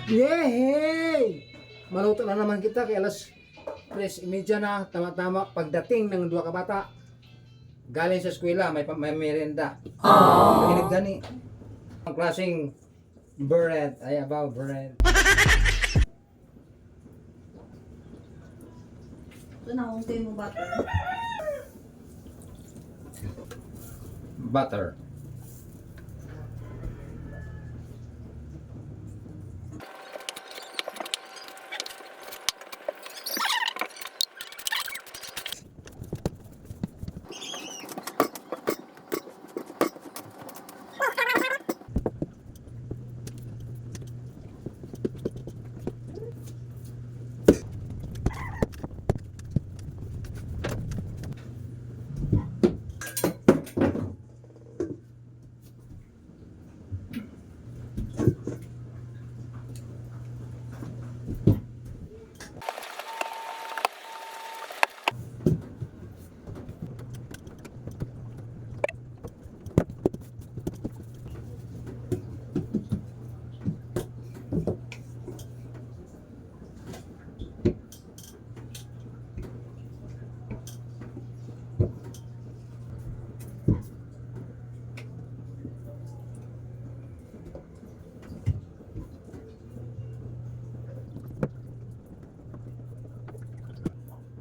Yehey! Maluto na naman kita kay alas 3:30 na, tama-tama pagdating ng dua ka bata. Galing sa eskwela, may merienda. Kahilig gani. Ang klaseng bread, ay about bread. Ito na, kung kayo mo butter. Butter.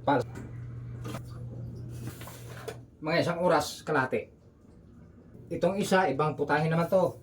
Pal. Mga isang oras kalate. Itong isa, ibang putahin naman to.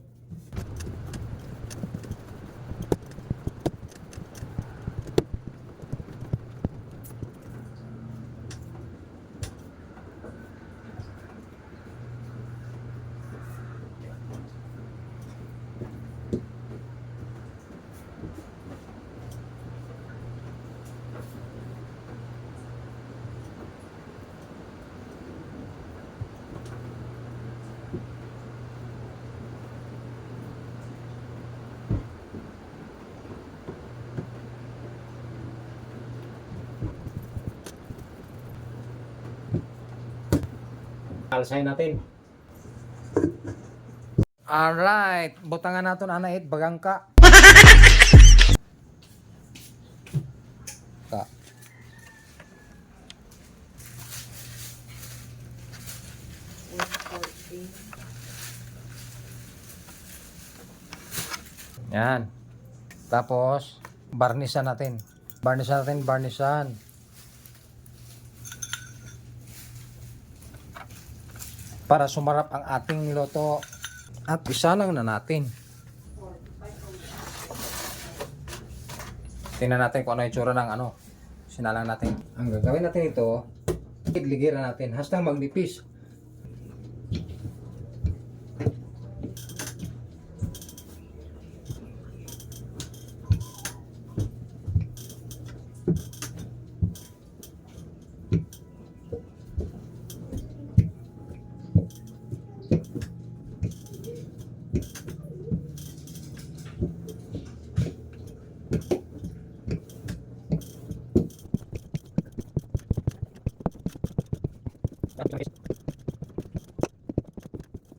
Alsahin natin. Alright, butangan natin anait, bagang ka. Ta. Yan. Tapos, barnisan natin. Barnisan. Para sumarap ang ating niluto. At isa lang na natin. Tingnan natin kung ano yung tsura ng sinalang natin. Ang gagawin natin ito, ligiran natin hastang magnipis.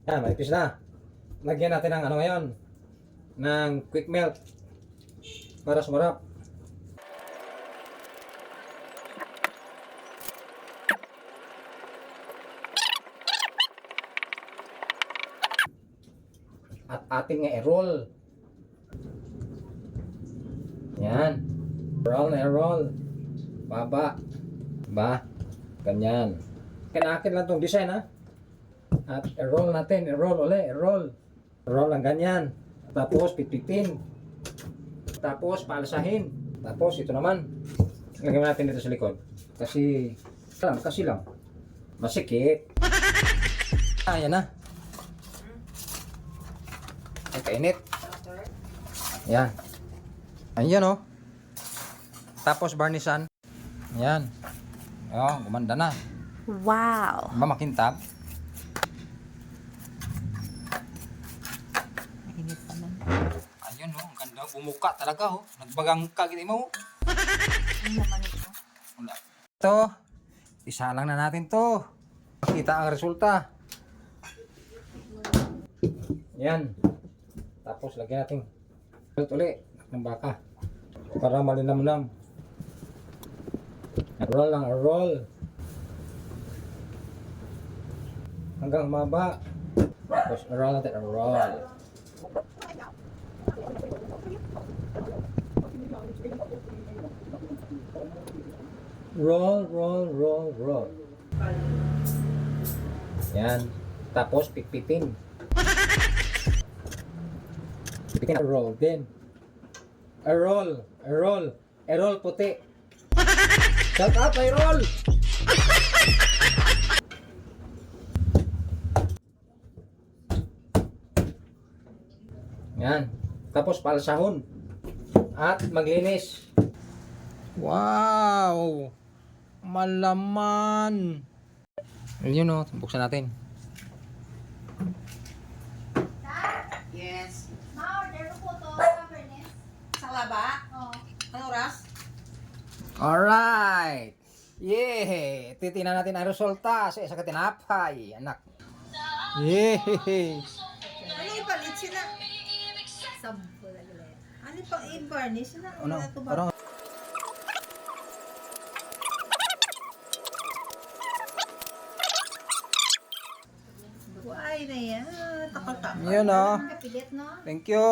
Yan, manipis na. Lagyan natin ng ngayon, ng quick melt para sumarap. At ating i-roll. Yan. Roll. Baba. Ba? Ganyan. Kinakit lang tong design ha. At i-roll natin, i-roll. Roll lang ganyan. Tapos pitpitin. Tapos paalasahin. Tapos ito naman. Lagyan natin dito sa likod. Kasi lang. Masikip. Ayan na. Ay, kainit. Yan. Ayan o. Tapos barnisan. Yan. Oh, gumanda na. Wow! Makintab. Mainit pa man. Ayun oh, ang ganda. Bumuka talaga oh. Nagbagang kagit mo. Ano naman ito? Wala. Ito, isa lang na natin to. Makita ang resulta. Yan. Tapos lagyan natin ulit. ng baka. Para malinamnam. Roll lang, roll. Hanggang maba. Tapos roll natin, roll. Roll, roll, roll, roll. Yan. Tapos pikpitin. Pikpitin, roll din. A roll, a roll, a roll puti. Shout out, may roll! Yan. Tapos palsahon. At maglinis. Wow! Malaman! Yun o, buksan natin. Yes. Ma-order ko po to sa furnace. Sa laba? Oo. Anong oras? Alright! Yay! Titingnan natin ang resulta sa isa katinapay, anak. Yay! Ano ipalit sila? Sampo na gulay. Ano pang i-varnish na? Ano? Ano to ba? Parang Buhay na yan. Takal-takal. yun o. Kapilit, no? Thank you.